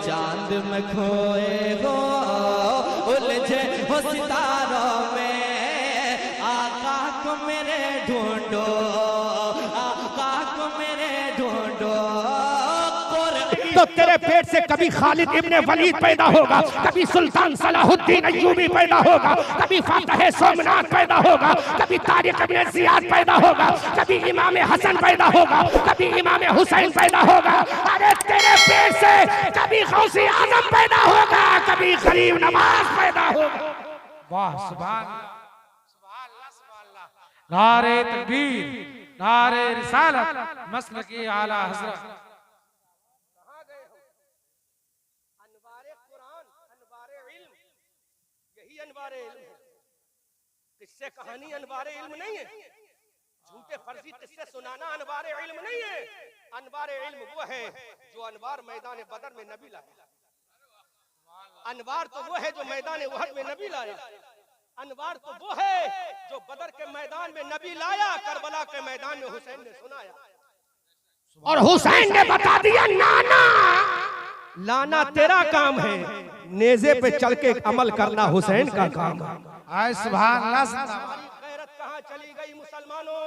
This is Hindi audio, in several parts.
चांद में खोए हो, उलझे हो सितारों में, आका को मेरे ढूंढो, आका को मेरे ढूंढो। तो तेरे पेट से कभी खालिद इब्ने वलीद पैदा होगा, कभी सुल्तान सलाहुद्दीन अय्यूबी पैदा होगा, कभी फातह सोमनाथ पैदा होगा, कभी तारिक इब्ने ज़ियाद पैदा होगा, कभी इमाम हसन पैदा होगा, कभी इमाम हुसैन पैदा होगा। अरे तेरे पेट से कभी गौसे आजम पैदा होगा, कभी गरीब नवाज पैदा होगा। वाह सुभान अल्लाह, सुभान अल्लाह। नारे तकबीर, नारे रिसालत, मसलकी आला हज़रत। किस्से कहानी अनवारे इल्म नहीं है, झूठे फर्जी किस्से सुनाना अनवारे इल्म नहीं है। अनवारे इल्म वो है जो अनवार मैदान बदर में नबी लाया। अनवार तो वो है जो मैदान उहद में नबी लाया। अनवार तो वो है जो बदर के मैदान में नबी लाया, करबला के मैदान में हुसैन ने सुनाया। और हुसैन ने बता दिया नाना, लाना तेरा काम है, नेज़े पे चल के अमल करना हुसैन का काम है। आए सुभान अल्लाह। गैरत कहाँ चली गई मुसलमानों?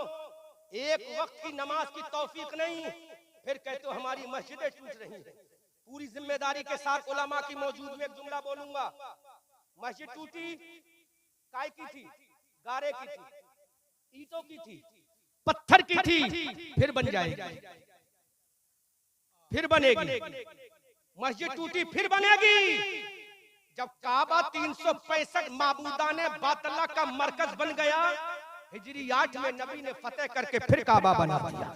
एक वक्त की नमाज की तौफीक नहीं, फिर कहते हो हमारी मस्जिदें टूट रही हैं। पूरी जिम्मेदारी के साथ उलमा की मौजूद में एक जुमला बोलूंगा। मस्जिद टूटी काय की थी? गारे की थी, ईंटों की थी, पत्थर की थी, फिर बन जाएगी, फिर बनेगी। मस्जिद टूटी फिर बनेगी। जब काबा 365 माबूदाने बातल्ला का मरकज बन गया, हिजरी 8 में नबी ने फतेह करके फिर काबा बना दिया।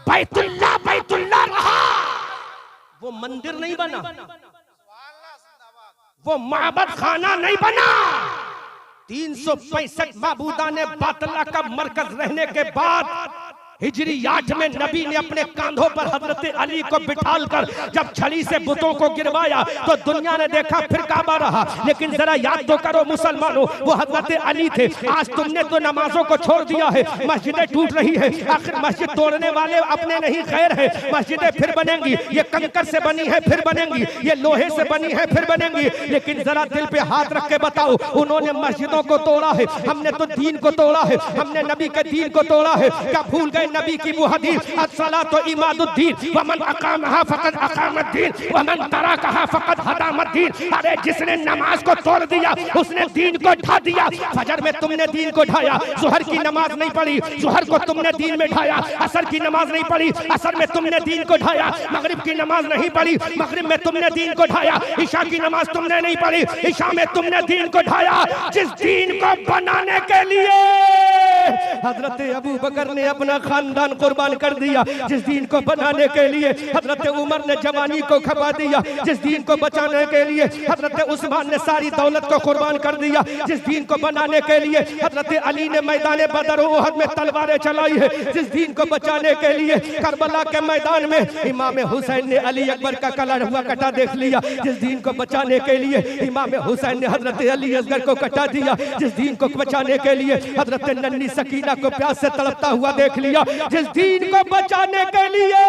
बैतुल्लाह रहा, वो मंदिर नहीं बना, वो माबद खाना नहीं बना। 365 माबूदाने बातल्ला का मरकज रहने के बाद हिजरी 8 में नबी ने अपने कांधों पर हजरत अली को बिठालकर जब छड़ी से बुतों को गिरवाया तो दुनिया ने देखा फिर काबा रहा। लेकिन जरा याद तो करो मुसलमानों, वो हजरत अली थे। आज तुमने तो नमाजों को छोड़ दिया है, मस्जिदें टूट रही है। आखिर मस्जिद तोड़ने वाले अपने नहीं खैर है। मस्जिदें फिर बनेंगी, ये कंकर से बनी है फिर बनेंगी, ये लोहे से बनी है फिर बनेंगी। लेकिन जरा दिल पे हाथ रख के बताओ, उन्होंने मस्जिदों को तोड़ा है, हमने तो दीन को तोड़ा है, हमने नबी के दीन को तोड़ा है। क्या भूल गए नबी की वो हदीस, अस्सलातु इमादुद्दीन वमन अकामहा फक़द अकामद्दीन वमन तराकहा फक़द हदामद्दीन। अरे जिसने नमाज को तोड़ दिया उसने दीन को ढा दिया। फजर में तुमने दीन को ढाया, ज़ुहर की नमाज नहीं पढ़ी, ज़ुहर को तुमने दीन में ढाया। असर की नमाज नहीं पढ़ी, असर में तुमने दीन को ढाया। मगरिब की नमाज नहीं पढ़ी, मगरिब में तुमने दीन को ढाया। इशा की नमाज तुमने नहीं पढ़ी, इशा में तुमने दीन को ढाया। जिस दीन को बनाने के लिए हजरत अबू बकर ने अपना खानदान कुर्बान कर दिया, जिस दीन को बनाने के लिए हजरत उमर ने जवानी को खपा दिया, जिस दीन को बचाने के लिए हजरत उस्मान ने सारी दौलत को कुर्बान कर दिया, जिस दीन को बनाने के लिए हजरत अली ने मैदान बदर उहद में तलवारें चलाई है, जिस दीन को बचाने के लिए करबला के मैदान में इमाम हुसैन ने अली अकबर का कला हुआ कटा देख लिया, जिस दीन को बचाने के लिए इमाम हुसैन ने हजरत अली असगर को कटा दिया, जिस दीन को बचाने के लिए हजरत नन्ही सकीना को प्यास से तड़पता हुआ देख लिया, जिस दीन को बचाने के लिए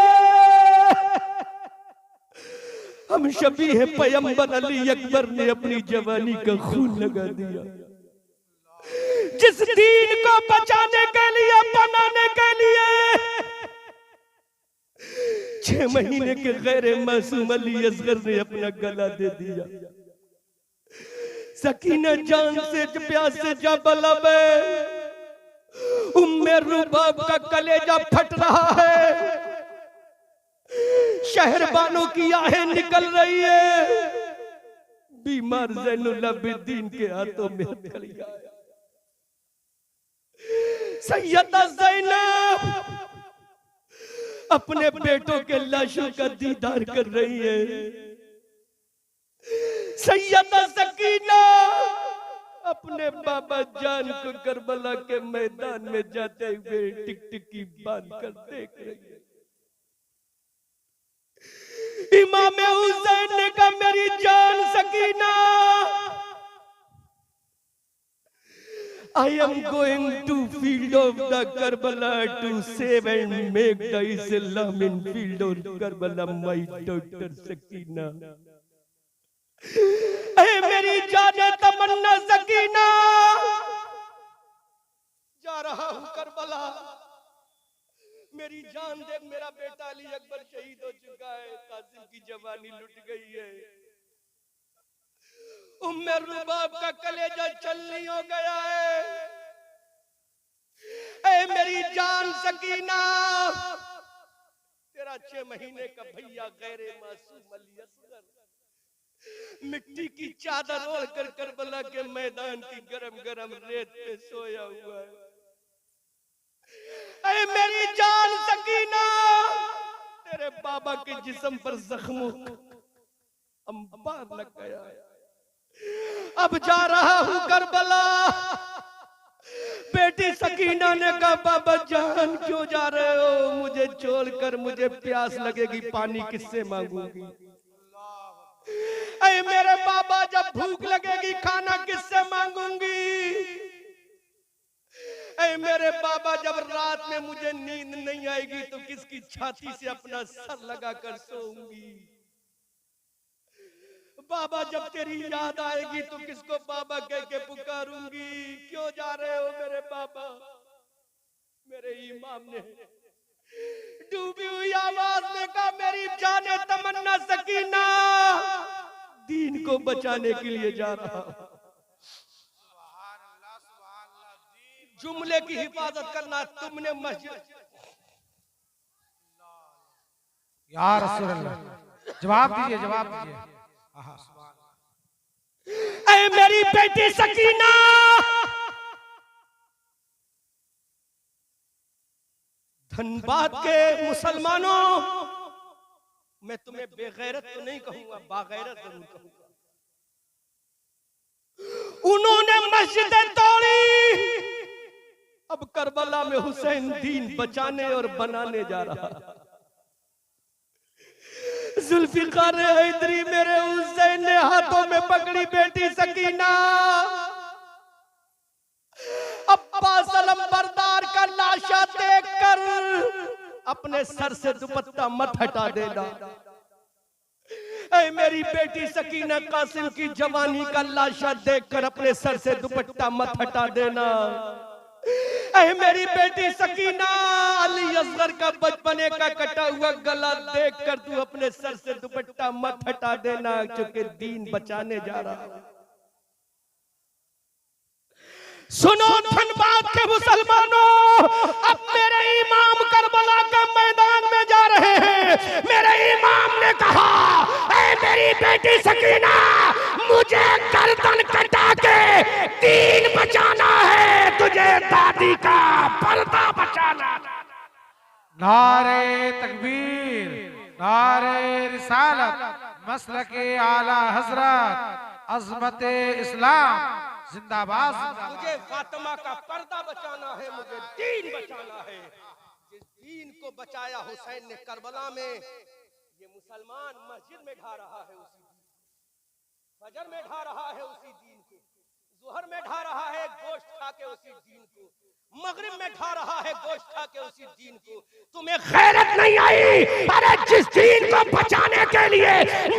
हम शबीह पैगंबर अली अकबर ने अपनी जवानी का खून लगा दिया, जिस दीन को बचाने के लिए बनाने के लिए 6 महीने के गैर मासूम अली असगर ने अपना गला दे दिया। सकीना जान से प्यास से जा बला में उम्मे रुबाब का कलेजा फट रहा है, शहरबानों की आहें निकल रही है, बीमार ज़ैनुल आबिदीन के हाथों में हथकड़ियां। सैयदा ज़ैनब अपने बेटों के लाशों का दीदार कर रही है। सैयदा सकीना अपने बाबा जान को करबला के मैदान में जाते हुए टिकटिकी बांध कर देख रही है। इमाम हुसैन ने कहा मेरी जान Sakina, I am going to field of the Karbala to save and make the Islam in field of Karbala, my daughter Sakina. ऐ मेरी जाने तमन्ना सकीना, जा रहा हूँ करबला। मेरी जान देख, मेरा बेटा अली अकबर शहीद हो चुका है, कासिम की जवानी लुट गई है, उम्मे रुबाब का कलेजा चलनी हो गया है। ऐ मेरी जान सकीना, तेरा 6 महीने का भैया गैरे मासूम अली असगर मिट्टी की चादर ओढ़ कर करबला के मैदान की गरम गरम रेत पे सोया हुआ है। ऐ मेरी जान सकीना, तेरे बाबा के जिस्म पर जख्मों अंबार लग गया है। अब जा रहा हूँ करबला। बेटी सकीना ने कहा, बाबा जान क्यों जा रहे हो? मुझे छोड़कर, मुझे प्यास लगेगी, पानी किससे मांगूंगी? ऐ मेरे बाबा, जब भूख लगेगी खाना किससे मांगूंगी? ऐ मेरे बाबा, जब रात में मुझे नींद नहीं आएगी तो किसकी छाती से अपना सर लगाकर सोऊंगी? बाबा, जब तेरी याद आएगी तो किसको बाबा कह के पुकारूंगी? क्यों जा रहे हो मेरे बाबा? मेरे इमाम ने डूबी हुई आवाज में कहा, मेरी जाने तमन्ना सकीना, दीन को बचाने के लिए जा रहा हूं। जुमले की हिफाजत करना, तुमने मस्जिद। या रसूल अल्लाह, जवाब दीजिए, जवाब दीजिए। ऐ मेरी बेटी सकीना, धनबाद के मुसलमानों, मैं तुम्हें बेगैरत तो नहीं कहूंगा, बागैरत जरूर कहूंगा। उन्होंने मस्जिदें तोड़ी, अब करबला में हुसैन दीन बचाने और बनाने जा रहा। जुल्फिकार हैदरी मेरे हुसैन ने हाथों में पकड़ी बेटी सकीना। अब्बास अलंबरदार का लाशा देखकर अपने सर से दुपट्टा मत हटा देना। ऐ मेरी बेटी सकीना, कासिम की जवानी का लाशा देखकर अपने सर से दुपट्टा मत हटा देना। ऐ मेरी बेटी सकीना, अली असगर का बचपने का कटा हुआ गला देखकर तू अपने सर से दुपट्टा मत हटा देना, क्योंकि दीन बचाने जा रहा है। सुनो धनबाद के मुसलमानों, अब मेरे इमाम करबला के मैदान में जा रहे हैं। मेरे इमाम ने कहा, ऐ मेरी बेटी सकीना, मुझे गर्दन कटा के दीन बचाना है, तुझे दादी का पर्दा बचाना। नारे तकबीर, नारे रिसालत, मसलके आला हजरत, अज़मत इस्लाम जिंदाबाद। मुझे फातिमा का पर्दा बचाना है, मुझे दीन बचाना है। जिस दीन को बचाया हुसैन ने करबला में, ये मुसलमान मस्जिद में ढा रहा है उसी दीन, फजर में ढा रहा है उसी दीन को, जुहर में ढा रहा है गोश्त खा के उसी दीन को, मगरिब में ढा रहा है गोश्त खा के उसी दीन को। तुम्हें गैरत नहीं आई? अरे जिस दीन को बचाने के लिए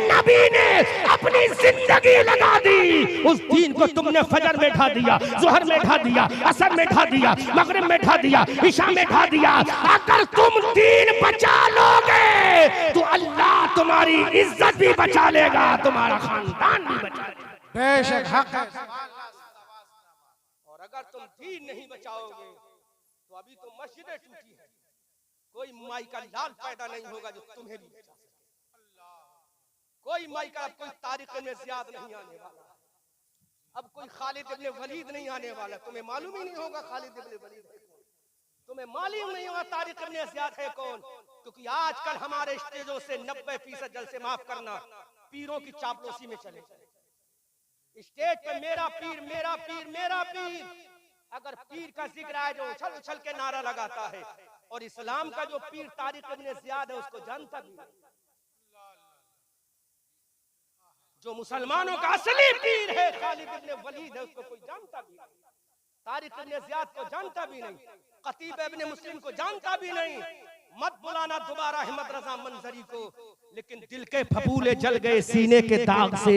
नबी ने अपनी जिंदगी लगा दी, उस दीन को तुमने फजर में ढा दिया, जुहर में ढा दिया, असर में ढा दिया, मगरिब में ढा दिया, इशा में ढा दिया। अगर तुम दीन बचा लोगे तो अल्लाह तुम्हारी इज्जत भी बचा लेगा, तुम्हारा खानदान भी बचा लेगा। बेशक हक है। और अगर तुम दीन नहीं बचाओगे तो अभी तो मस्जिदें टूटी है, कोई माई का लाल पैदा नहीं होगा जो तुम्हें भी बचा सके। कोई माई का, अब कोई तारीख में ज़ियाद नहीं आने वाला, अब कोई खालिद इब्ने वलीद नहीं आने वाला। तुम्हें मालूम ही नहीं होगा खालिद इब्ने वलीद है कौन, तुम्हें मालूम नहीं होगा तारिक इब्ने ज़ियाद है कौन, क्योंकि आजकल हमारे स्टेजों से 90% जलसे, माफ करना, पीरों की चापलूसी में चले। स्टेज पे मेरा पीर, मेरा पीर, मेरा पीर, अगर पीर का जिक्र आए जो उछल उछल के नारा लगाता है, और इस्लाम का जो पीर तारिक इब्ने ज़ियाद है उसको जानता भी नहीं। जो मुसलमानों का असली पीर है खालिद इब्ने वलीद है, उसको कोई जानता भी नहीं। तारिक इब्न ज़ियाद को जानता भी नहीं, खतीब इब्न मुस्लिम को जानता भी नहीं। मत बुलाना दोबारा अहमद रजा मंजरी को, लेकिन दिल के फफूले जल गए सीने के दाग से,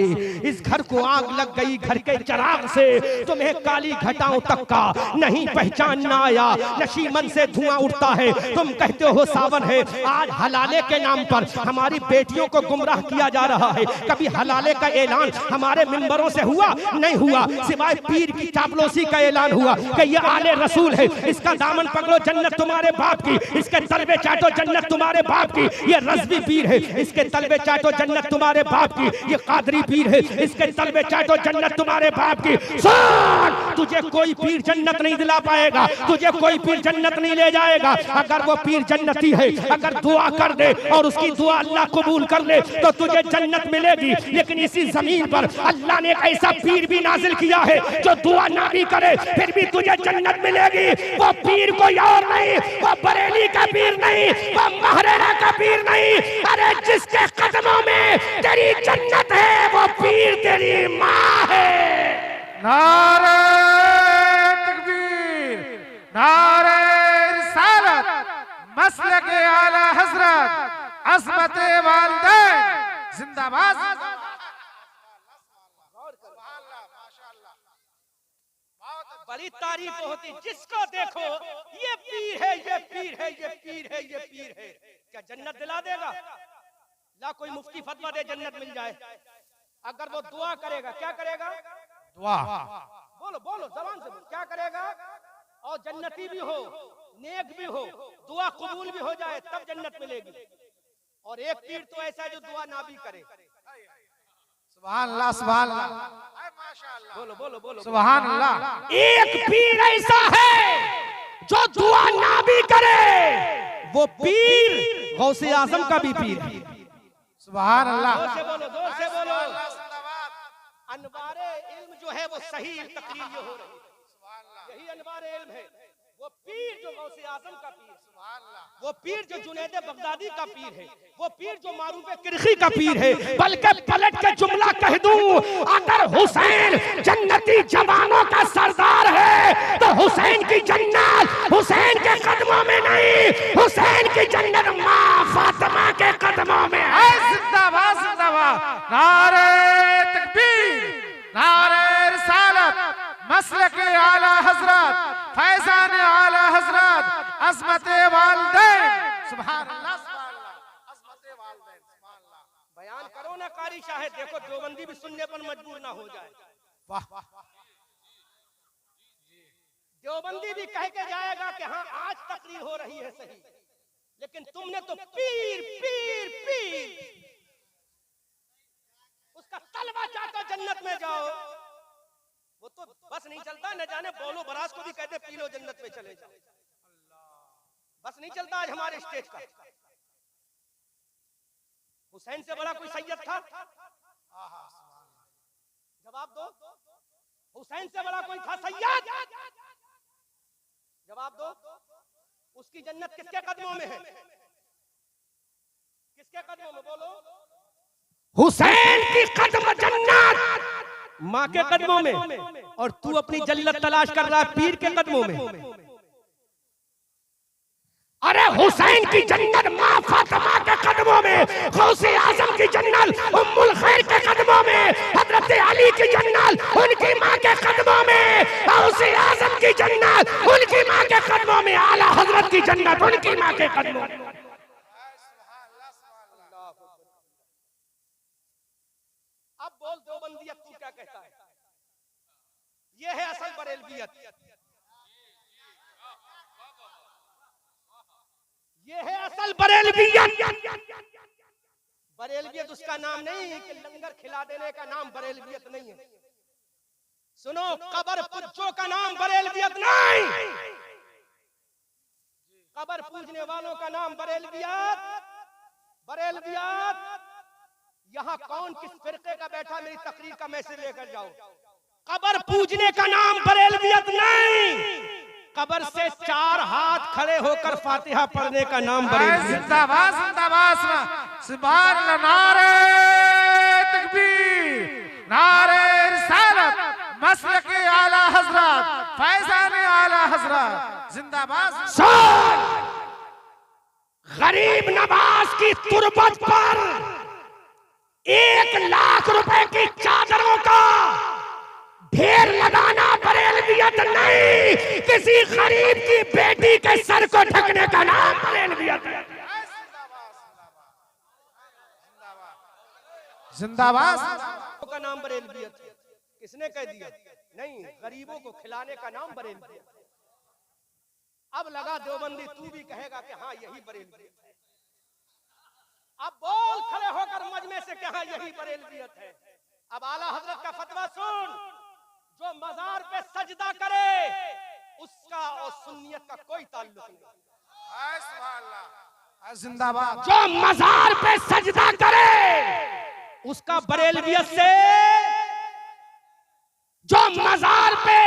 इस घर को आग लग गई घर के चिराग से, तुम्हें काली घटाओं तक का नहीं पहचानना आया, नशीमन से धुआं उठता है, तुम कहते हो सावन है। आज हलाले के नाम पर हमारी बेटियों को गुमराह किया जा रहा है। कभी हलाले का ऐलान हमारे मिंबरों से हुआ? नहीं हुआ, सिवाय पीर की चापलूसी का ऐलान हुआ कि ये आले रसूल है, इसका दामन पकड़ो जन्नत तुम्हारे बाप की, इसके तलबे चाटो जन्नत तुम्हारे बाप की। ये रज़वी पीर है, इसके तलबे चाटो जन्नत तुम्हारे बाप की। ये कादरी पीर है, इसके तलबे चाटो जन्नत तुम्हारे बाप की। सुन, तुझे कोई पीर जन्नत नहीं दिला पाएगा, तुझे कोई पीर जन्नत नहीं ले जाएगा। अगर वो पीर जन्नती है, अगर दुआ कर दे और उसकी दुआ अल्लाह कबूल कर ले तो तुझे जन्नत मिलेगी। लेकिन इसी जमीन पर अल्लाह ने ऐसा पीर भी नाजिल किया है जो दुआ ना भी करे फिर भी तुझे जन्नत मिलेगी। वो पीर कोई और नहीं, वो बरेली का पीर नहीं, वो महरेरा का पीर नहीं। अरे जिसके कदमों में तेरी जन्नत है वो पीर तेरी माँ है। नारे तकबीर, नारे रिसालत, मसलक आला हजरत, अज़मत वालिदैन जिंदाबाद। बड़ी तारीफ होती, जिसको देखो ये पीर है, ये पीर है, ये पीर है, ये पीर है। क्या जन्नत दिला देगा? ला कोई मुफ्ती फतवा दे जन्नत मिल जाए। अगर वो दुआ करेगा, क्या करेगा? दुआ। बोलो बोलो, जबान से क्या करेगा? और जन्नती भी हो, नेक भी हो, दुआ कबूल भी हो जाए तब जन्नत मिलेगी। और एक पीर तो ऐसा है जो दुआ ना भी करे। सुभान अल्लाह, सुभान अल्लाह, बोलो बोलो बोलो, सुभान अल्लाह। एक पीर ऐसा है जो दुआ ना भी करे, वो पीर गौसे आजम का भी पीर है। सुभान अल्लाह। जोर से बोलो, जोर से बोलो। अनवारे इल्म जो है वो सही तकरीर ये हो रही है, यही अनवारे इल्म है। वो पीर जो गौसे आजम का पीर, वो पीर जो जुनैद बगदादी का पीर है, वो पीर जो मारूफ किरखी का पीर है। बल्कि पलट के जुमला कह दूं, अगर हुसैन जन्नती जवानों का सरदार है तो हुसैन की जन्नत हुसैन के कदमों में नहीं, हुसैन की जन्नत माँ फातिमा के कदमों में है। जिंदाबाद, जिंदाबाद। नारे तकबीर, नारे रिसालत, मसलक आला हजरत, फैजान आला हजरत, अज़मत वालिदैन। सुभान अल्लाह, सुभान अल्लाह, अज़मत वालिदैन, सुभान अल्लाह। बयान करो ना कारी शाह, देखो देवबंदी भी सुनने पर मजबूर ना हो जाए। वाह, देवबंदी भी कह के जाएगा कि हाँ आज तकरीर हो रही है सही, लेकिन तुमने तो पीर पीर पीर, उसका तलवा चाटो जन्नत में जाओ। वो तो बस नहीं चलता, न जाने बोलो बरास को भी कहते पी लो जन्नत में चले जाओ। बस नहीं चलता आज हमारे स्टेज का। हुसैन से बड़ा कोई सैयद था? जवाब दो। हुसैन से बड़ा कोई था सैयद? जवाब दो। उसकी जन्नत किसके कदमों में है? किसके कदमों में? बोलो। हुसैन की कदम जन्नत माँ के कदमों में, और तू अपनी जन्नत तलाश कर रहा है पीर के कदमों में। अरे हुसैन की जन्नत माँ फातिमा के कदमों में, गौसे आजम की जन्नत उम्मुल खैर के कदमों में, हजरत अली की जन्नत उनकी माँ के कदमों में, गौसे आजम की जन्नत उनकी माँ के कदमों में, आला हजरत की जन्नत उनकी माँ के कदमों में। अब बोल देवबंदियत तू क्या कहता है? ये है असल बरेलवियत, ये है असल बरेलवियत। बरेलवियत उसका नाम नहीं है कि लंगर खिला देने का नाम बरेलवियत नहीं है। सुनो, कब्र पुज्जों का नाम बरेलवियत नहीं, कब्र पूजने वालों का नाम बरेलवियत। बरेलवियत यहाँ कौन किस फिरके का बैठा, मेरी तकरीर का मैसेज लेकर जाओ। कब्र पूजने का नाम बरेलवियत नहीं, कब्र से 4 हाथ खड़े होकर फातिहा पढ़ने का नाम बरेलवियत। जिंदाबाद, जिंदाबाद, सुभान अल्लाह। नारे तकबीर, नारे रिसालत, मसलक आला हजरत फैजान आला हजरत जिंदाबाद। सुन, गरीब नवाज की तुरबत पर 1 लाख रुपए की चादरों का ढेर लगाना बरेलवियत नहीं, किसी गरीब की बेटी के सर को ढकने का नाम बरेलवियत है। जिंदाबाद। का नाम बरेलवियत है। किसने कह दिया? नहीं, गरीबों को खिलाने का नाम बरेलवियत है। अब लगा देवबंदी तू भी कहेगा कि हाँ यही बरेलवियत है। अब बोल खड़े होकर मजमे से कहा यही बरेलवियत है। अब आला हजरत का फतवा सुन, जो मजार पे सजदा करे उसका और सुन्नियत का कोई ताल्लुक नहीं। जिंदाबाद। जो मजार पे सजदा करे उसका बरेलवियत से, जो मजार पे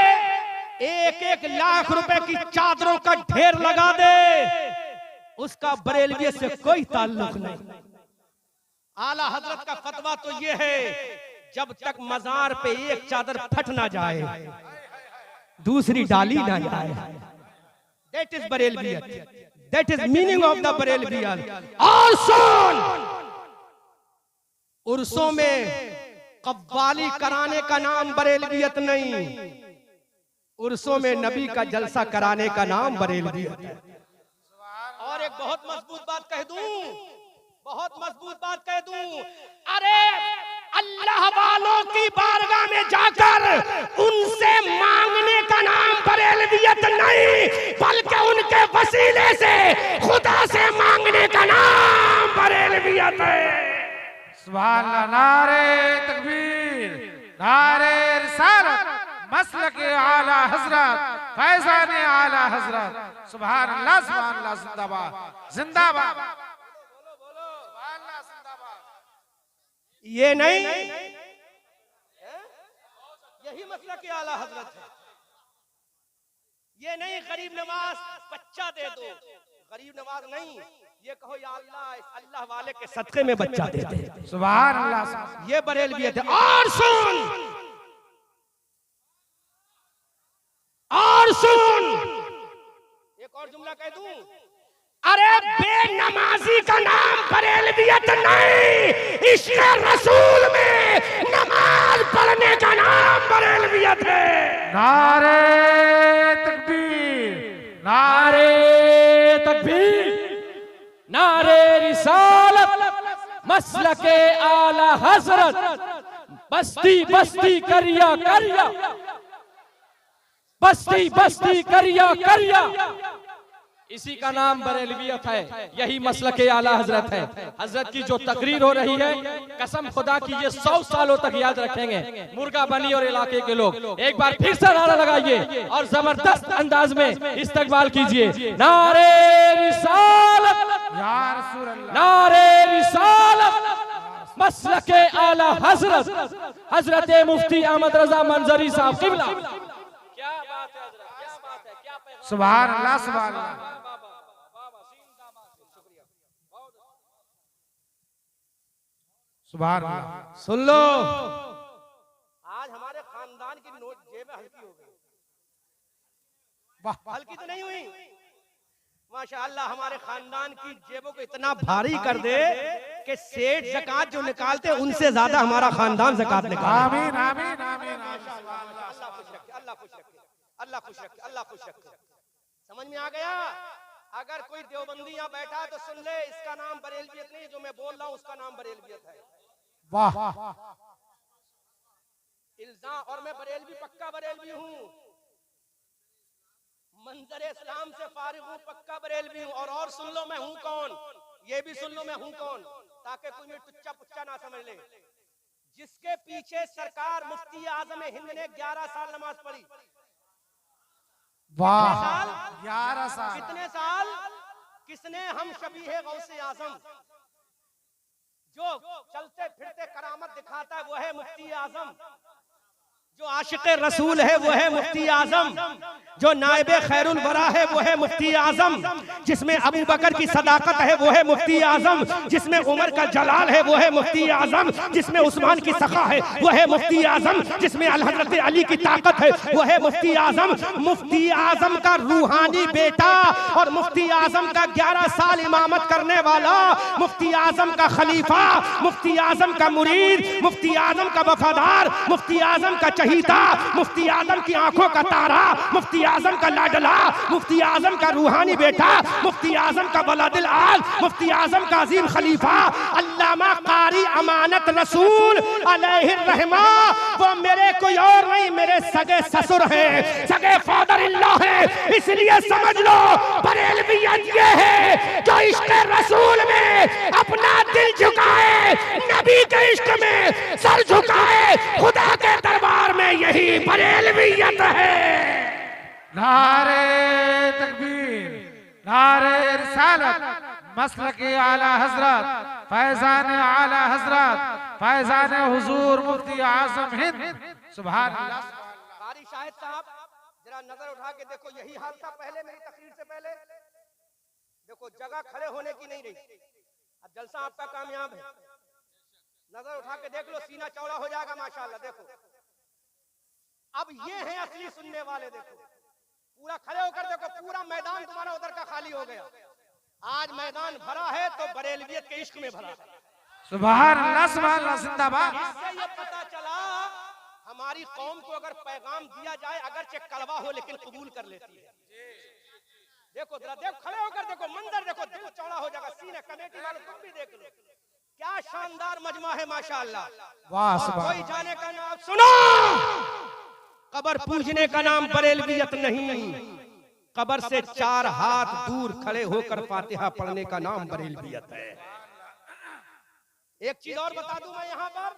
1-1 लाख रुपए की चादरों का ढेर लगा दे उसका बरेलवियत से कोई ताल्लुक नहीं। आला हजरत का फतवा तो ये है, जब तक मजार पे एक चादर फट ना जाए दूसरी डाली ना जाए। That is Barelviyat, that is meaning of the Barelviyat. और सुन, उर्सों में कव्वाली कराने का नाम बरेलवियत नहीं, उर्सों में नबी का जलसा कराने का नाम बरेलवियत है। और एक बहुत मजबूत बात कह दूं, बहुत मजबूत बात कह दूं, अरे अल्लाह वालों की बारगाह में जाकर उनसे मांगने का नाम बरेलवियत नहीं, बल्कि उनके वसीले से खुदा से मांगने का नाम बरेलवियत है। सुभान अल्लाह। नारे तकबीर, नारे रिसालत, मसलक आला हजरत फैजान आला हजरत। सुभान अल्लाह, सुभान अल्लाह। जिंदाबाद, जिंदाबाद। ये नहीं, यही मसला के आला हजरत है। ये नहीं गरीब नवाज बच्चा दे दो, गरीब नवाज नहीं, ये कहो या अल्लाह इस अल्लाह वाले के सदके में बच्चा देते हैं। सुभान अल्लाह। ये बरेलवियत है। और सुन, और सुन, एक और जुमला कह दूं, अरे बेनमाजी का नाम बरेलवियत नहीं, इश्क़ रसूल में नमाज पढ़ने का नाम बरेलवियत है। नारे तकबीर, नारे तकबीर, नारे रिसालत, मसलके आला हजरत, बस्ती बस्ती करिया करिया, बस्ती बस्ती करिया करिया, इसी का नाम बरेलवियत है। यही मसलके आला हजरत है। हजरत की जो तकरीर हो रही है, कसम खुदा की ये 100 सालों तक याद रखेंगे मुर्गा बनी और इलाके के लोग। एक बार फिर से नारा लगाइए और जबरदस्त अंदाज में इस्तकबाल कीजिए। नारे रिसालत, या रसूल अल्लाह। नारे रिसालत, मसलके आला हजरत, हजरत मुफ्ती अहमद रजा मंजरी साहब किबला। क्या बात है हजरत, क्या बात है, क्या पैगाम। सुभान अल्लाह, सुभान अल्लाह। सुभान अल्लाह। सुन लो, आज हमारे खानदान की नोट जेबें हल्की हो गई। वाह, हल्की तो नहीं हुई, माशाअल्लाह हमारे खानदान की जेबों को इतना भारी कर दे कि सेठ ज़कात जो निकालते उनसे ज्यादा हमारा खानदान ज़कात निकाले। आमीन, आमीन, आमीन। अल्लाह खुश रखे, अल्लाह खुश रखे, अल्लाह खुश रखे, अल्लाह खुश रखे। समझ में आ गया? अगर कोई देवबंदी यहाँ बैठा है तो सुन ले, इसका नाम बरेलवियत नहीं, जो मैं बोल रहा हूँ उसका नाम बरेलवियत है। वाह, इल्जाम, और मैं बरेलवी पक्का बरेलवी हूँ, मंजर इस्लाम से फारिग हूँ, पक्का बरेलवी हूँ। और सुन लो मैं हूँ कौन, ये भी सुन लो मैं हूँ कौन, ताकि कोई मेरे टुच्चा पुच्चा ना समझ ले। जिसके पीछे सरकार मुफ्ती आजम हिंद ने 11 साल नमाज पढ़ी। वाह, साल? 11 साल। कितने साल? किसने हम शबीह गौसे आजम, जो चलते फिरते करामत दिखाता है वो है मुफ्ती आजम। जो आशिक रसूल है वो है मुफ्ती आजम, जो नायबे खैरुल वरा है वो है मुफ्ती आजम, जिसमें अबू बकर की सदाकत है वो है मुफ्ती आजम, जिसमें उमर का जलाल है वो है मुफ्ती आजम, जिसमें उस्मान की सखा है वो है मुफ्ती आजम, जिसमें अल हजरत अली की ताकत है वो है मुफ्ती आजम। मुफ्ती आजम का रूहानी बेटा और मुफ्ती आजम का 11 साल इमामत करने वाला, मुफ्ती आजम का खलीफा, मुफ्ती आजम का मुरीद, मुफ्ती आजम का वफादार, मुफ्ती आजम का चहीता, मुफ्ती आजम की आंखों का तारा, मुफ्ती आजम का लाडला, मुफ्ती आजम का रूहानी बेटा, मुफ्ती आजम का वलादिल आल, मुफ्ती आजम का अजीम खलीफा अल्लामा कारी अमानत रसूल अलैहिर रहमा, वो मेरे कोई और नहीं, मेरे सगे ससुर हैं, सगे फादर इल्ला हैं। इसलिए समझ लो बरेलवियत ये है जो इश्क रसूल में अपना दिल झुकाए, नबी के इश्क में सर झुकाए, खुदा के दरबार में यही बरेलवियत है। नारे तकबीर, नारे रिसालत, मसलक आला हजरत, फैजान आला हजरत, फैजान हुजूर मुफ्ती आजम हिंद। सुभान अल्लाह। कारी शाहिद साहब जरा नजर उठा के देखो, यही हाल था पहले मेरी तकरीर से पहले। देखो जगह खड़े होने की नहीं रही, अब जलसा आपका कामयाब है। नजर उठा के देख लो, सीना चौड़ा हो जाएगा माशाल्लाह। देखो अब ये है असली सुनने वाले। देखो पूरा खड़े होकर देखो, पूरा मैदान तुम्हारा उधर का खाली हो गया। आज मैदान भरा है तो बरेलवियत के इश्क में भरा है। सुभान अल्लाह, सुभान अल्लाह, जिंदाबाद। इससे ये पता चला हमारी कौम को अगर पैगाम दिया जाए, अगरचे कड़वा हो लेकिन कबूल कर लेती है। देखो जरा, देखो खड़े होकर देखो, मंजर देखो, दिल चौड़ा हो जाएगा। सीने कमेटी वाले तुम भी देख लो, क्या शानदार मजमा है माशाअल्लाह। वाह सुभान। कोई जाने का नाम सुनो, कबर पूजने का नाम बरेलवियत नहीं, कबर से 4 हाथ दूर खड़े होकर फातिहा पढ़ने का नाम बरेलवियत है। एक चीज और बता दूं मैं यहाँ पर,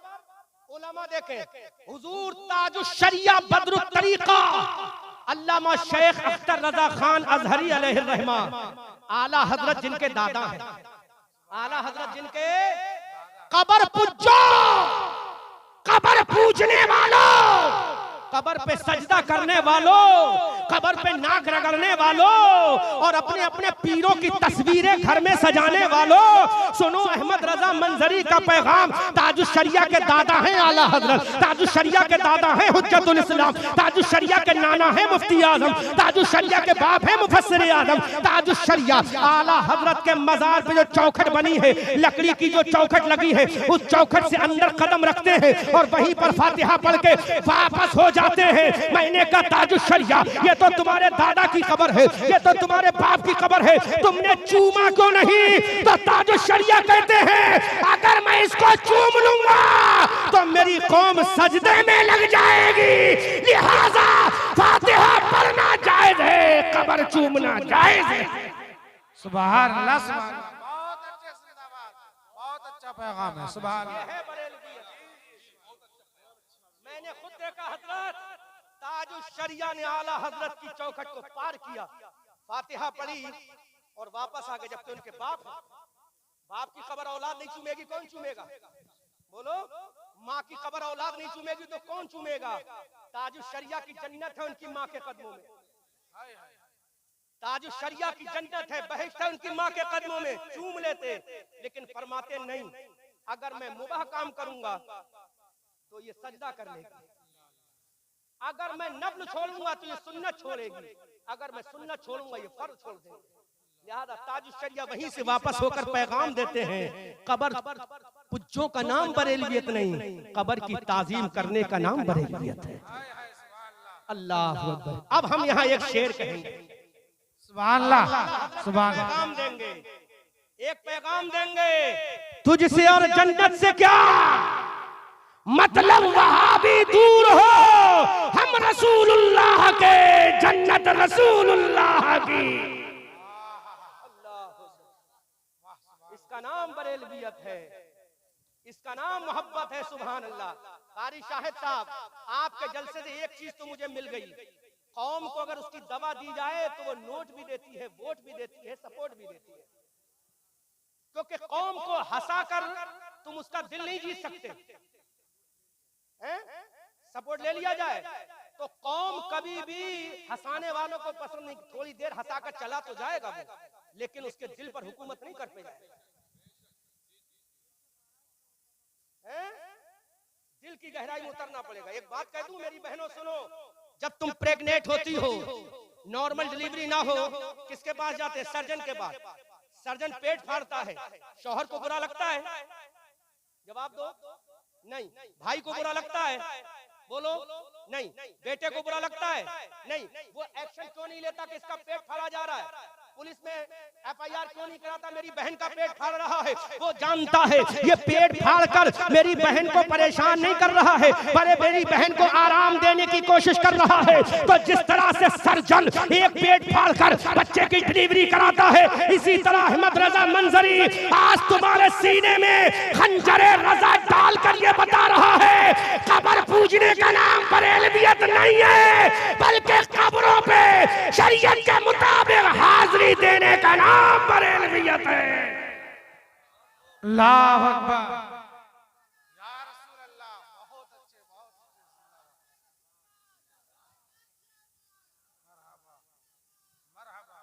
उलमा देखें, हुजूर ताजुश शरिया बदरुत तरीका अल्लामा शेख अख्तर रजा खान अजहरी अलैहिर रहमा, आला हजरत जिनके दादा हैं, आला हजरत जिनके, कबर पूजो, कबर पूजने वालों, कबर पे सजदा करने वालों, कबर पे नाक रगड़ने वालों और अपने अपने पीरों की तस्वीरें घर में सजाने वालों, सुनो अहमद रजा मंजरी का पैगाम। ताजुश शरिया के दादा हैं आला हजरत, ताजुश शरिया के दादा हैं हुज्जतुल इस्लाम, ताजुश शरिया के नाना हैं मुफ्ती आजम, ताजुश शरिया के बाप हैं मुफस्सिर आजम। ताजुश शरिया आला हजरत के मजार पे जो चौखट बनी है, लकड़ी की जो चौखट लगी है, उस चौखट से अंदर कदम रखते हैं और वहीं पर फातिहा पढ़ के वापस हो जाते हैं। मैंने कहा ताजुश शरिया, ये तो तुम्हारे दादा की कब्र है, ये तो तुम्हारे बाप की कब्र है, तुमने चूमा क्यों नहीं? तो ताजुश शरिया कहते हैं अगर मैं इसको चूम लूंगा तो मेरी कौम सजदे में लग जाएगी, लिहाजा फातिहा पढ़ना जायज है, कब्र चूमना जायज है। सुभान अल्लाह, सुभान अल्लाह। बहुत अच्छे से जिंदाबाद, बहुत अच्छा पैगाम है। सुभान अल्लाह। मैंने खुद देखा हजरत, ताजुश शरिया ने आला हजरत की चौखट को पार किया, फातिहा पढ़ी और वापस आ गए। जबकि उनके बाप की कब्र औलाद नहीं चूमेगी, कौन चूमेगा? बोलो, माँ की कब्र औलाद नहीं चूमेगी तो कौन चूमेगा? ताजुश शरिया की जन्नत है उनकी माँ के कदमों में, ताजुश शरिया की जन्नत है, बहिश्त है उनकी माँ के कदमों में। चूम लेते, लेकिन फरमाते नहीं, अगर मैं मुबाह काम करूंगा तो ये सजदा कर लेगी, अगर मैं नफल छोड़ूंगा तो ये सुन्नत छोड़ेगी, अगर मैं सुन्नत छोड़ूंगा ये फर्ज छोड़ देगी। लिहाजा ताजुश शरिया वहीं से वापस होकर पैगाम देते हैं, कब्र पुज्जों का नाम बरेलवियत नहीं, कब्र की ताजीम करने का नाम बरेलवियत है। अल्लाह अकबर। अब हम यहाँ एक शेर कहेंगे, सुभान अल्लाह, सुभान अल्लाह। पैगाम देंगे, एक पैगाम देंगे, तुझसे और जन्नत से क्या मतलब, वहां भी दूर हो, हम रसूलुल्लाह के, जन्नत रसूलुल्लाह की। इसका नाम बरेलवियत है, इसका नाम मोहब्बत है। सुभान अल्लाह। कारी शाहिद साहब, आपके जलसे से एक चीज तो मुझे मिल गई, कौम को अगर उसकी दवा दी जाए तो वो नोट भी देती है, वोट भी देती है, सपोर्ट भी देती है, क्योंकि कौम को हंसा कर तुम उसका दिल नहीं जीत सकते हैं? सपोर्ट ले लिया जाए तो कौम कभी भी हंसाने वालों को पसंद नहीं, थोड़ी देर हंसाकर चला तो जाएगा वो, लेकिन उसके दिल पर हुकूमत नहीं कर पाएगा। दिल की गहराई में उतरना पड़ेगा। एक बात कह दूं मेरी बहनों सुनो, जब तुम प्रेग्नेंट होती हो, नॉर्मल डिलीवरी ना हो, किसके पास जाते हैं? सर्जन के पास। सर्जन पेट फाड़ता है, शौहर को बुरा लगता है? जवाब दो। नहीं। भाई को बुरा लगता है? बोलो। नहीं। बेटे को बुरा लगता है? नहीं। वो एक्शन क्यों नहीं लेता कि इसका पेट फाड़ा जा रहा है? पुलिस में FIR क्यों नहीं कराता मेरी बहन का पेट फाड़ रहा है? वो जानता है ये पेट फाड़कर मेरी बहन को परेशान नहीं कर रहा है, पर मेरी बहन को आराम देने की कोशिश कर रहा है। तो जिस तरह से सर्जन एक पेट फाड़कर बच्चे की डिलीवरी कराता है, इसी तरह अहमद रजा मंजरी आज तुम्हारे सीने में खंजरे रजा डालकर ये बता रहा है कब्र पूजने का नाम बरेलवियत नहीं है, बल्कि कब्रों पे शरीयत के मुताबिक हाजिरी देने का नाम बरेलवियत है। अल्लाह अकबर। या रसूल अल्लाह, बहुत अच्छे, बहुत मरहबा मरहबा।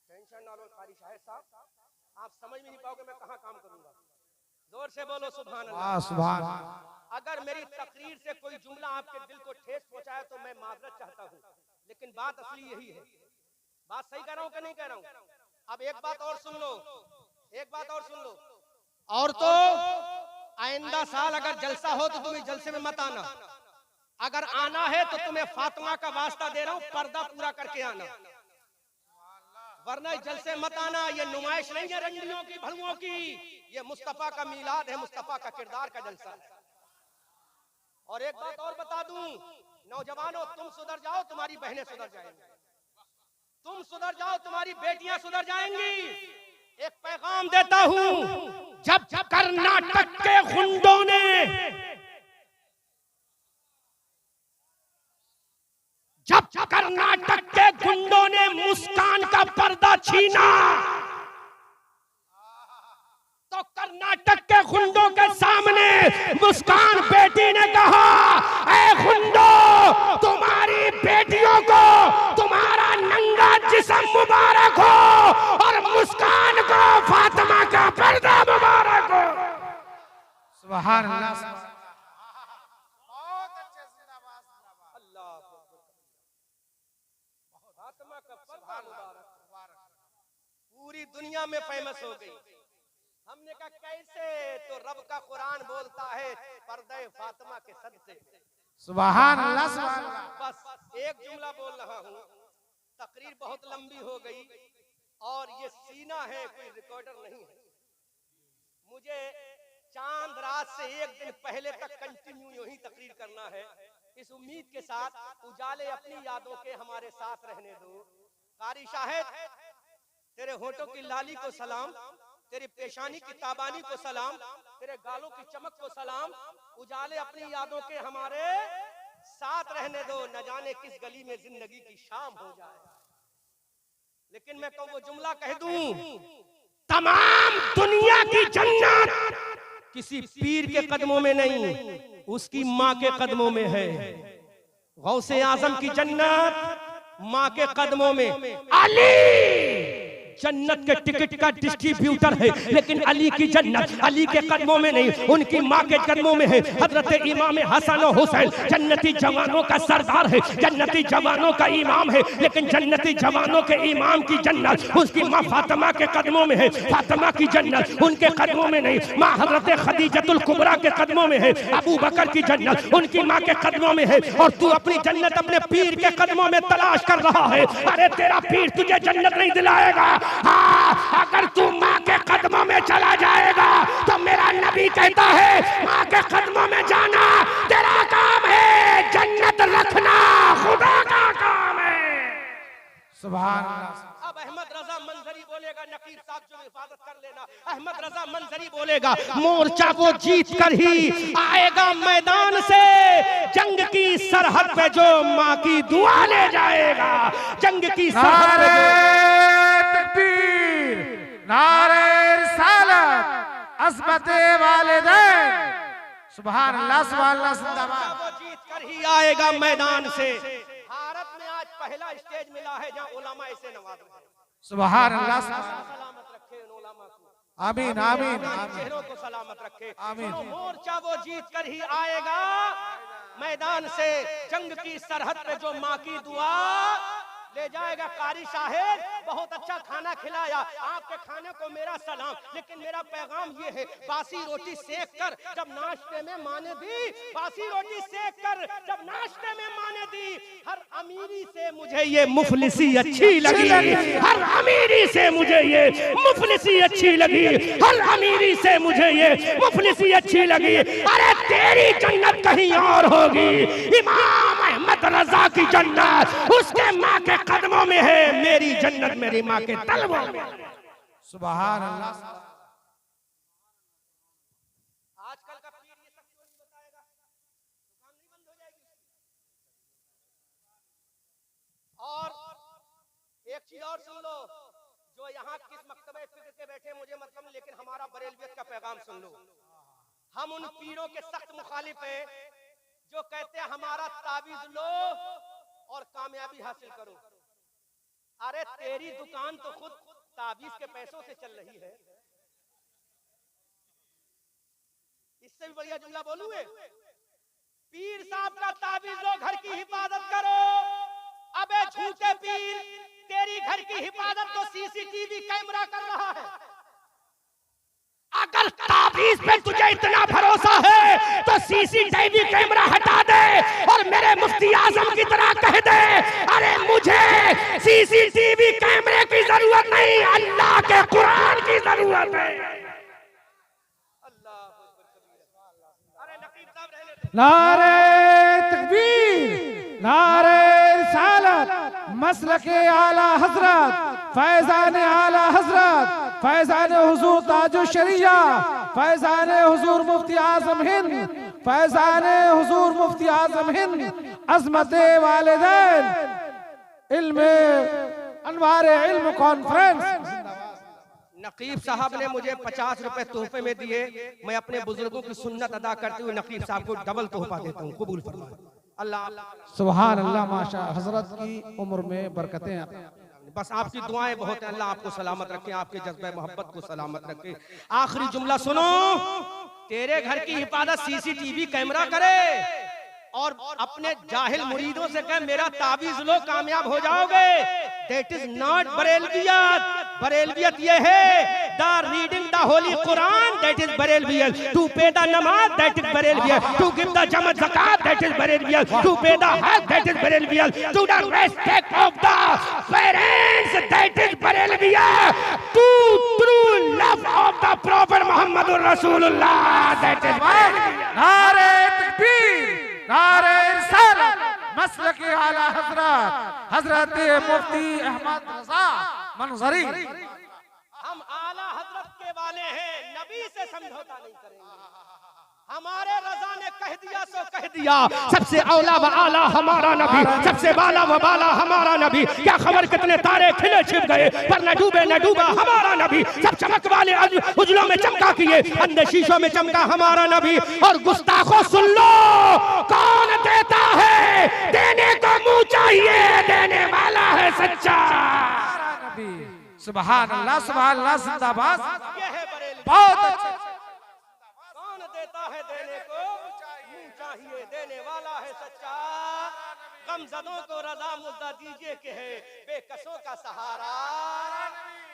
टेंशन ना लो कारी शाहिद साहब, आप समझ में नहीं पाओगे मैं कहाँ काम करूंगा। जोर से बोलो सुभान अल्लाह। सुभान अल्लाह। अगर मेरी तकरीर से कोई जुमला आपके दिल को ठेस पहुंचाए तो मैं माजरत चाहता हूँ, लेकिन बात असली यही है। बात सही कह रहा हूँ कि नहीं कह रहा हूँ? अब एक बात और सुन लो, एक बात और सुन लो। और तो आइंदा साल अगर जलसा हो तो तुम्हें जलसे में मत आना, अगर आना है तो तुम्हें फातिमा का वास्ता दे रहा हूँ, पर्दा पूरा करके आना, वरना जलसे मत आना। ये नुमाइश नहीं है रंगलियों की भड़ुओं की, ये मुस्तफा का मीलाद है, मुस्तफा का किरदार का जलसा है। और एक बात और बता दूं, नौजवानों तुम सुधर जाओ तुम्हारी बहनें सुधर जाएंगी, तुम सुधर जाओ तुम्हारी बेटियां सुधर जाएंगी। एक पैगाम देता हूं, जब कर्नाटक के गुंडों ने कर्नाटक के गुंडों ने मुस्कान का पर्दा छीना, तो कर्नाटक के गुंडों के सामने मुस्कान बेटी ने कहा, ऐ गुंडों तुम्हारी बेटियों को तुम्हारा नंगा जिस्म मुबारक हो और मुस्कान को फातिमा का पर्दा मुबारक हो। सुभान अल्लाह। पूरी दुनिया में फेमस हो गई। हमने कहा कैसे? तो रब का कुरान बोलता है पर्दे फातिमा के सदक़े। सुभान अल्लाह, सुभान अल्लाह। बस एक जुमला बोल रहा हूँ, तकरीर बहुत लंबी हो गई और ये सीना है, कोई रिकॉर्डर नहीं है। मुझे चांद रात से एक दिन पहले तक कंटिन्यू यूं ही तकरीर करना है, इस उम्मीद के साथ उजाले अपनी यादों के हमारे साथ रहने दो। कारी शाहिद तेरे होठों की लाली को सलाम, तेरी पेशानी की ताबानी को सलाम, तेरे गालों की चमक को सलाम। उजाले अपनी यादों के हमारे साथ रहने दो, न जाने किस गली में जिंदगी की शाम हो जाए। लेकिन मैं कहूँ वो जुमला कह दूं, तमाम दुनिया की जन्नत किसी पीर के कदमों में नहीं, उसकी माँ के कदमों में है। गौसे आजम की जन्नत माँ के कदमों में। अली जन्नत के टिकट का डिस्ट्रीब्यूटर है, लेकिन अली की जन्नत अली के कदमों में नहीं, उनकी माँ के कदमों में है। हजरत इमाम हसन और हुसैन जन्नती जवानों का सरदार है, जन्नती जवानों का इमाम है, लेकिन जन्नती जवानों के इमाम की जन्नत उसकी माँ फातिमा के कदमों में है। फातिमा की जन्नत उनके कदमों में नहीं, माँ हजरत खदीजतुल कुबरा के कदमों में है। अबू बकर की जन्नत उनकी माँ के कदमों में है, और तू अपनी जन्नत अपने पीर के कदमों में तलाश कर रहा है। अरे तेरा पीर तुझे जन्नत नहीं दिलाएगा। हाँ, अगर तू माँ के कदमों में चला जाएगा तो मेरा नबी कहता है माँ के कदमों में जाना तेरा काम है, जन्नत रखना खुदा का काम है। सुभान अल्लाह। अब अहमद रजा मंजरी बोलेगा, नकीर साहब जो हिफाजत कर लेना। अहमद रजा मंजरी बोलेगा, मोर्चा वो जीत कर ही आएगा मैदान से, जंग की सरहद पे जो माँ की दुआ ले जाएगा, जंग की सरहद पे तकबीर, नारे रिसालत, अज़मत वालिदैन। सुभान अल्लाह, सुभान अल्लाह, जिंदाबाद। वो जीत कर ही आएगा मैदान से। भारत में आज पहला स्टेज मिला है जहाँ उलमा ऐसे नवाज रहे हैं। सुभान अल्लाह, सलामत रखे इन उलमा को, आमीन आमीन आमीन चेहरों को सलामत रखे। आमीन। सुनो, मोर्चा वो जीत कर ही आएगा मैदान से। जंग की सरहद पे जो माँ की दुआ ले जाएगा। कारी साहेब बहुत अच्छा खाना खिलाया, आपके खाने को मेरा सलाम, लेकिन मेरा पैगाम ये है, बासी रोटी सेक कर जब नाश्ते में माने दी, बासी रोटी सेक कर जब नाश्ते में माने दी, हर अमीरी से मुझे ये मुफलिसी अच्छी लगी, हर अमीरी से मुझे ये मुफलिसी अच्छी लगी, हर अमीरी से मुझे ये मुफलिसी अच्छी लगी। अरे तेरी जन्नत कहीं और होगी, इमाम अहमद रजा की जन्नत उसके माँ के कदमों में है, मेरी जन्नत मेरी माँ के तलवों में। सुभान अल्लाह। आजकल का पीर ये सब क्यों नहीं बताएगा? दुकान नहीं बंद हो जाएगी। और एक चीज और सुन लो, जो यहाँ किस मकतबे फिक्र के बैठे मुझे मतलब नहीं, लेकिन हमारा बरेलवियत का पैगाम सुन लो। हम उन पीरों के सख्त मुखालिफ हैं जो कहते हैं हमारा ताबीज लो और कामयाबी हासिल करो। अरे तेरी दुकान तो खुद ताबीज के पैसों से चल रही है। इससे भी बढ़िया जुमला बोलूं है, पीर साहब का ताबीज लो, घर की हिफाजत करो। अबे झूठे पीर, तेरी घर की हिफाजत तो सीसीटीवी कैमरा कर रहा है। अगर ताबीज पे तुझे इतना भरोसा है तो सीसीटीवी कैमरा हटा दे और मेरे मुफ्ती आजम की तरह कह दे, अरे मुझे सीसीटीवी कैमरे की जरूरत नहीं, अल्लाह के कुरान की जरूरत है। अरे नकीब साहब रहने दो। नारे तकबीर, नारे रिसालत, मसलके आला हजरत, फैजान आला हजरत, फैजान हुजूर ताजुल शरिया, फैजान हुजूर मुफ्ती आजम हिंद, फैजान हुजूर मुफ्ती आजम हिंद, अज़मत वालिदैन, इल्म अनवार इल्म कॉन्फ्रेंस। नकीब साहब ने मुझे 50 रुपए तोहफे में दिए, मैं अपने बुजुर्गों की सुन्नत अदा करते हुए नकीब साहब को डबल तोहफा देता हूँ, कबूल फरमाए। अल्लाह सुभान अल्लाह, माशा हजरत की उम्र में बरकतें। बस आपकी दुआएं बहुत हैं, अल्लाह आपको सलामत रखे, आपके जज्बे मोहब्बत को सलामत रखे। आखिरी जुमला सुनो, तेरे घर की हिफाजत सीसीटीवी कैमरा करे और अपने जाहिल मुरीदों से कहे मेरा ताबीज लो कामयाब हो जाओगे। That is not Barelviyat. Barelviyat ये है the reading the holy Quran, that is Barelviyat. To pay the namaz, that is Barelviyat. To give the जमत zakat, that is Barelviyat. To pay the Hajj, that is Barelviyat. To the respect of the parents, that is Barelviyat. To true love of the prophet Muhammadur Rasulullah, that is बरेलवियत। नारे तकबीर, नारे रिसालत, मसलके आला हजरत, हजरत मुफ्ती अहमद रजा मंजरी। हम आला हजरत के वाले हैं, नबी से समझौता नहीं करेंगे। हमारे रजा ने कह दिया सो कह दिया। सबसे औला व आला हमारा नबी, सबसे बाला व बाला हमारा नबी। क्या खबर कितने तारे खिले छिप गए, पर न डूबे न डूबा हमारा नबी। सब चमक वाले उजलों में चमका किए, अंधे शीशों में चमका हमारा नबी। और गुस्ताखों सुन लो, कौन देता है, देने को मुंह चाहिए, देने वाला है सच्चा। सुभान अल्लाह, सुभान अल्लाह, जिंदाबाद। ये है बरेली। बहुत अच्छे। कौन देता है, देने को मुंह चाहिए, देने वाला है सच्चा। गमज़दों को रज़ा मुद्दा दीजिए कि है बेकसों का सहारा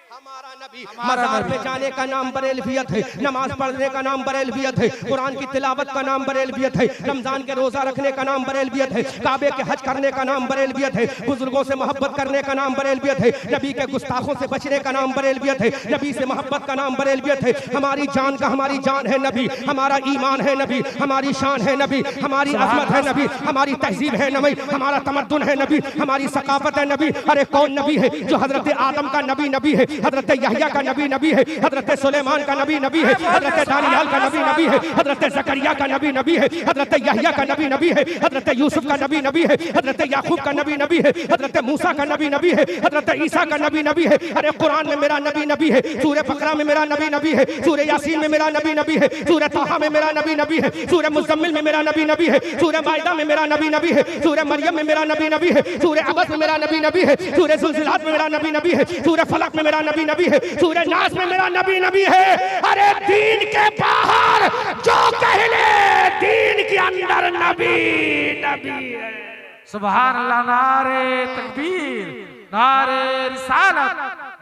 हमारा नबी। मज़ार पे जाने का नाम बरेलवियत है, नमाज पढ़ने का नाम बरेलवियत है, कुरान की तिलावत का नाम बरेलवियत है, रमजान के रोजा रखने का नाम बरेलवियत है, काबे के हज करने का नाम बरेलवियत है, बुजुर्गों से मोहब्बत करने का नाम बरेलवियत है, नबी के गुस्ताखों से बचने का नाम बरेलवियत है, नबी से मोहब्बत का नाम बरेलवियत है। हमारी जान का हमारी जान है नबी, हमारा ईमान है नबी, हमारी शान है नबी, हमारी अजमत है नबी, हमारी तहजीब है नबी, हमारा तमद्दुन है नबी, हमारी सकाफत है नबी। अरे कौन नबी है जो हजरत आदम का नबी नबी है, हजरत यहया का नबी नबी है, हजरत सुलेमान का नबी नबी है, हजरत दानियाल का नबी नबी है, हजरत जकरिया का नबी नबी है, हजरत यहया का नबी नबी है, हजरत यूसुफ का नबी नबी है, हजरत याकूब का नबी नबी है, हजरत मूसा का नबी नबी है, हजरत ईसा का नबी नबी है। अरे कुरान में मेरा नबी नबी है, सूरह बकरा में मेरा नबी नबी है, सूरह यासीन में मेरा नबी नबी है, सूरह ताहा में मेरा नबी नबी है, सूरह मुज़म्मिल में मेरा नबी नबी है, सूरह माइदा में मेरा नबी नबी है, सूरह मरियम में मेरा नबी नबी है, सूरह अबस में मेरा नबी नबी है, सूरह ज़ुलज़िलात में मेरा नबी नबी है, सूरह फलक में मेरा नबी नबी है, सूरह नास में मेरा नबी नबी है। अरे दीन के बाहर जो कह ले, दीन के अंदर नबी नबी है। सुभान अल्लाह। नारे तकबीर, नारे रिसालत,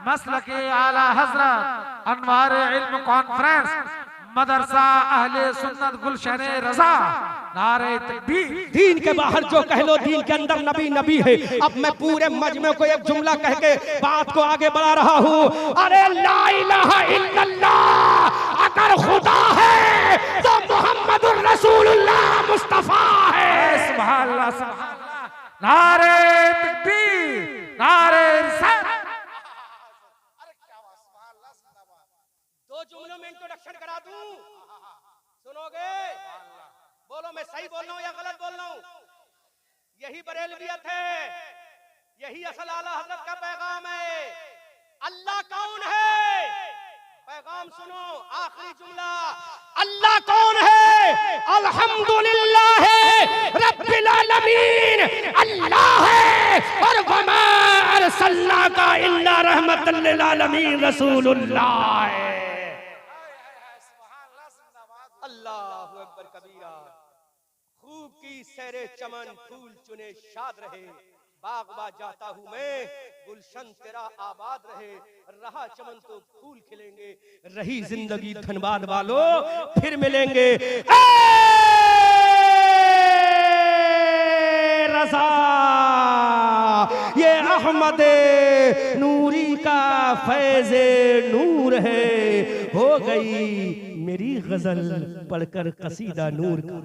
मसलके आला हजरत, अनवार इल्म कॉन्फ्रेंस, मदरसा अहले सुन्नत गुलशन रजा। नारे तकबीर। दीन के बाहर जो कह लो, दीन के अंदर नबी नबी है। अब मैं पूरे मजमे को एक जुमला कह के बात को आगे बढ़ा रहा हूँ। अरे ला इलाहा इल्लल्लाह अगर खुदा है तो मुहम्मदुर रसूलुल्लाह मुस्तफा है। सुभान अल्लाह, सुभान अल्लाह। नारे तकबीर, नारे रिसालत। दो जुमलों में इंट्रोडक्शन करा दूं, सुनोगे? बोलो मैं सही बोल रहा हूं या गलत बोल रहा हूं? यही बरेलवियत है, यही असल आला हजरत का पैगाम है। अल्लाह कौन है? पैगाम सुनो, आखिरी जुमला, अल्लाह कौन है? अल्हम्दुलिल्लाह रब्बिल आलमीन अल्लाह है। और वमा अरसलनाका इल्ला रहमतल लिल आलमीन रसूलुल्लाह है। अल्लाहु अकबर कबीरा। खूब की सैरे चमन, फूल चुने शाद रहे, बागबा जाता हूँ मैं, गुलशन तेरा आबाद रहे। रहा चमन तो फूल खिलेंगे, रही जिंदगी धनबाद वालों फिर मिलेंगे। रज़ा ये अहमद नूरी का फैज़े नूर है। हो गई मेरी गजल पढ़कर कसीदा नूर का।